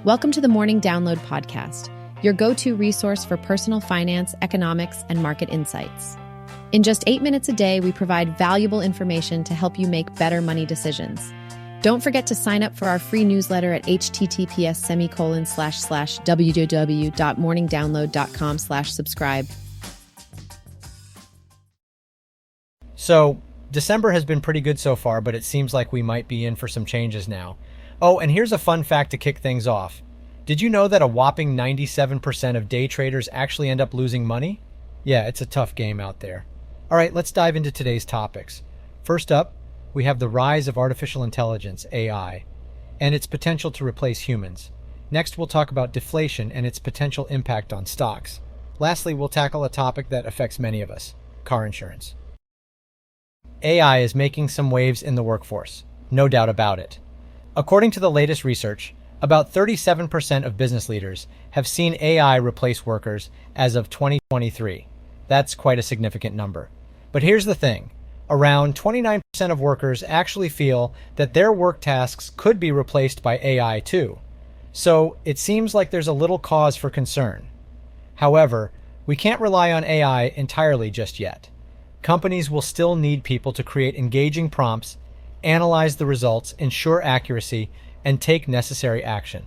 Welcome to the Morning Download Podcast, your go-to resource for personal finance, economics, and market insights. In just 8 minutes a day, we provide valuable information to help you make better money decisions. Don't forget to sign up for our free newsletter at https://www.morningdownload.com/subscribe. So, December has been pretty good so far, but it seems like we might be in for some changes now. Oh, and here's a fun fact to kick things off. Did you know that a whopping 97% of day traders actually end up losing money? Yeah, it's a tough game out there. All right, let's dive into today's topics. First up, we have the rise of artificial intelligence, AI, and its potential to replace humans. Next, we'll talk about deflation and its potential impact on stocks. Lastly, we'll tackle a topic that affects many of us, car insurance. AI is making some waves in the workforce, no doubt about it. According to the latest research, about 37% of business leaders have seen AI replace workers as of 2023. That's quite a significant number. But here's the thing. Around 29% of workers actually feel that their work tasks could be replaced by AI too. So it seems like there's a little cause for concern. However, we can't rely on AI entirely just yet. Companies will still need people to create engaging prompts, analyze the results, ensure accuracy, and take necessary action.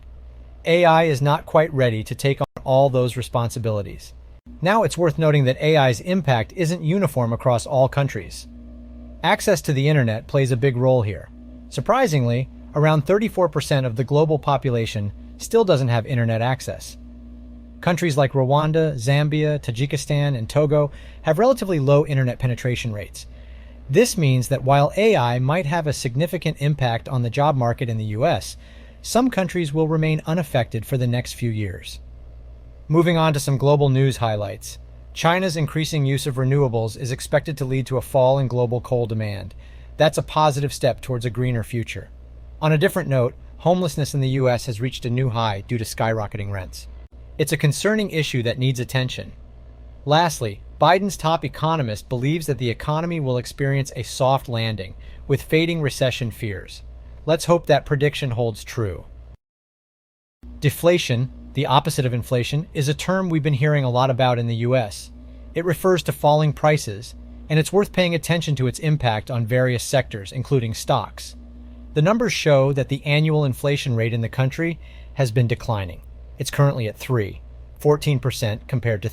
AI is not quite ready to take on all those responsibilities. Now it's worth noting that AI's impact isn't uniform across all countries. Access to the internet plays a big role here. Surprisingly, around 34% of the global population still doesn't have internet access. Countries like Rwanda, Zambia, Tajikistan, and Togo have relatively low internet penetration rates. This means that while AI might have a significant impact on the job market in the US, some countries will remain unaffected for the next few years. Moving on to some global news highlights. China's increasing use of renewables is expected to lead to a fall in global coal demand. That's a positive step towards a greener future. On a different note, homelessness in the US has reached a new high due to skyrocketing rents. It's a concerning issue that needs attention. Lastly, Biden's top economist believes that the economy will experience a soft landing, with fading recession fears. Let's hope that prediction holds true. Deflation, the opposite of inflation, is a term we've been hearing a lot about in the US. It refers to falling prices, and it's worth paying attention to its impact on various sectors, including stocks. The numbers show that the annual inflation rate in the country has been declining. It's currently at 14% compared to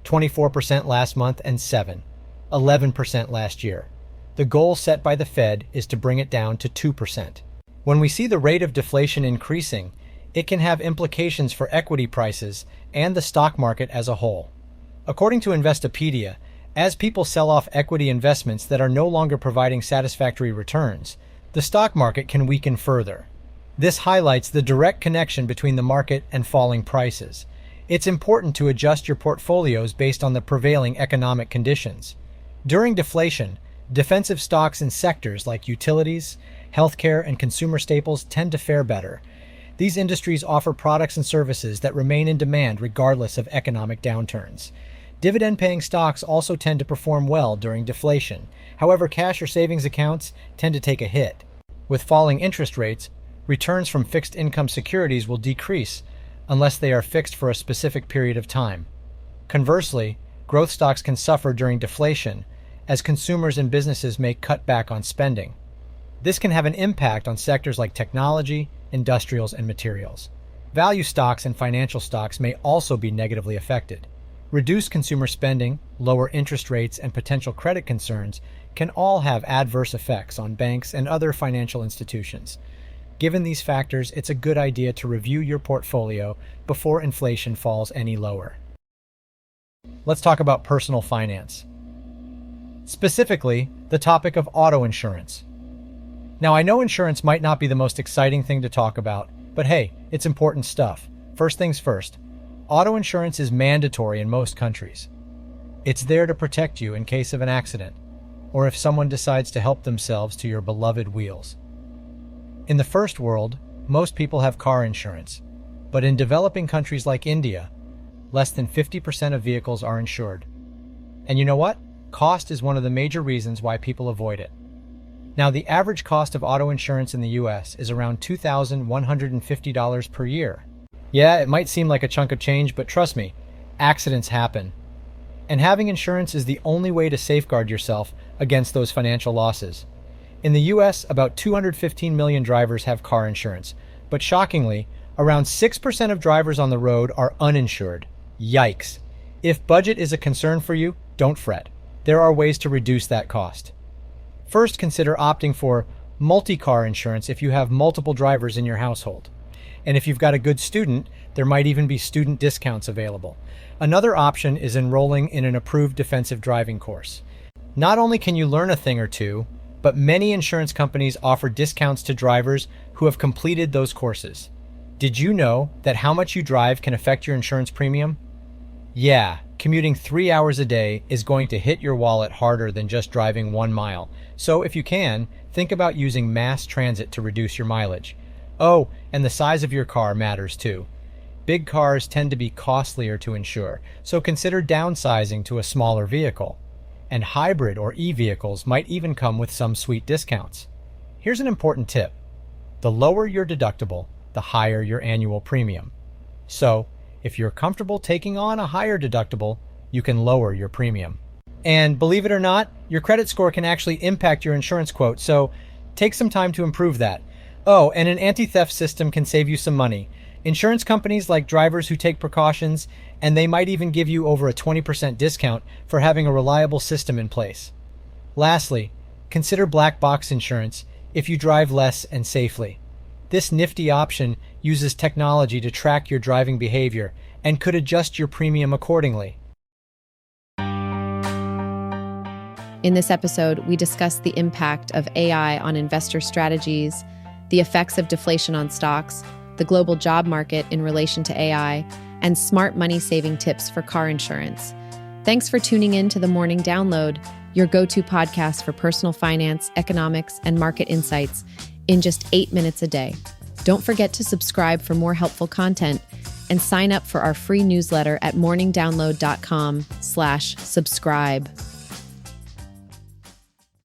24% last month, and 11% last year. The goal set by the Fed is to bring it down to 2%. When we see the rate of deflation increasing, it can have implications for equity prices and the stock market as a whole. According to Investopedia, as people sell off equity investments that are no longer providing satisfactory returns, the stock market can weaken further. This highlights the direct connection between the market and falling prices. It's important to adjust your portfolios based on the prevailing economic conditions. During deflation, defensive stocks in sectors like utilities, healthcare, and consumer staples tend to fare better. These industries offer products and services that remain in demand regardless of economic downturns. Dividend-paying stocks also tend to perform well during deflation. However, cash or savings accounts tend to take a hit. With falling interest rates, returns from fixed income securities will decrease unless they are fixed for a specific period of time. Conversely, growth stocks can suffer during deflation as consumers and businesses may cut back on spending. This can have an impact on sectors like technology, industrials, and materials. Value stocks and financial stocks may also be negatively affected. Reduced consumer spending, lower interest rates, and potential credit concerns can all have adverse effects on banks and other financial institutions. Given these factors, it's a good idea to review your portfolio before inflation falls any lower. Let's talk about personal finance. Specifically, the topic of auto insurance. Now, I know insurance might not be the most exciting thing to talk about, but hey, it's important stuff. First things first, auto insurance is mandatory in most countries. It's there to protect you in case of an accident, or if someone decides to help themselves to your beloved wheels. In the first world, most people have car insurance, but in developing countries like India, less than 50% of vehicles are insured. And you know what? Cost is one of the major reasons why people avoid it. Now, the average cost of auto insurance in the US is around $2,150 per year. Yeah, it might seem like a chunk of change, but trust me, accidents happen. And having insurance is the only way to safeguard yourself against those financial losses. In the US, about 215 million drivers have car insurance, but shockingly, around 6% of drivers on the road are uninsured. Yikes. If budget is a concern for you, don't fret. There are ways to reduce that cost. First, consider opting for multi-car insurance if you have multiple drivers in your household. And if you've got a good student, there might even be student discounts available. Another option is enrolling in an approved defensive driving course. Not only can you learn a thing or two, but many insurance companies offer discounts to drivers who have completed those courses. Did you know that how much you drive can affect your insurance premium? Yeah, commuting 3 hours a day is going to hit your wallet harder than just driving 1 mile. So if you can, think about using mass transit to reduce your mileage. Oh, and the size of your car matters too. Big cars tend to be costlier to insure, so consider downsizing to a smaller vehicle. And hybrid or e-vehicles might even come with some sweet discounts. Here's an important tip. The lower your deductible, the higher your annual premium. So, if you're comfortable taking on a higher deductible, you can lower your premium. And believe it or not, your credit score can actually impact your insurance quote, so take some time to improve that. Oh, and an anti-theft system can save you some money. Insurance companies like drivers who take precautions, and they might even give you over a 20% discount for having a reliable system in place. Lastly, consider black box insurance if you drive less and safely. This nifty option uses technology to track your driving behavior and could adjust your premium accordingly. In this episode, we discuss the impact of AI on investor strategies, the effects of deflation on stocks, the global job market in relation to AI, and smart money-saving tips for car insurance. Thanks for tuning in to the Morning Download, your go-to podcast for personal finance, economics, and market insights in just 8 minutes a day. Don't forget to subscribe for more helpful content and sign up for our free newsletter at morningdownload.com/subscribe.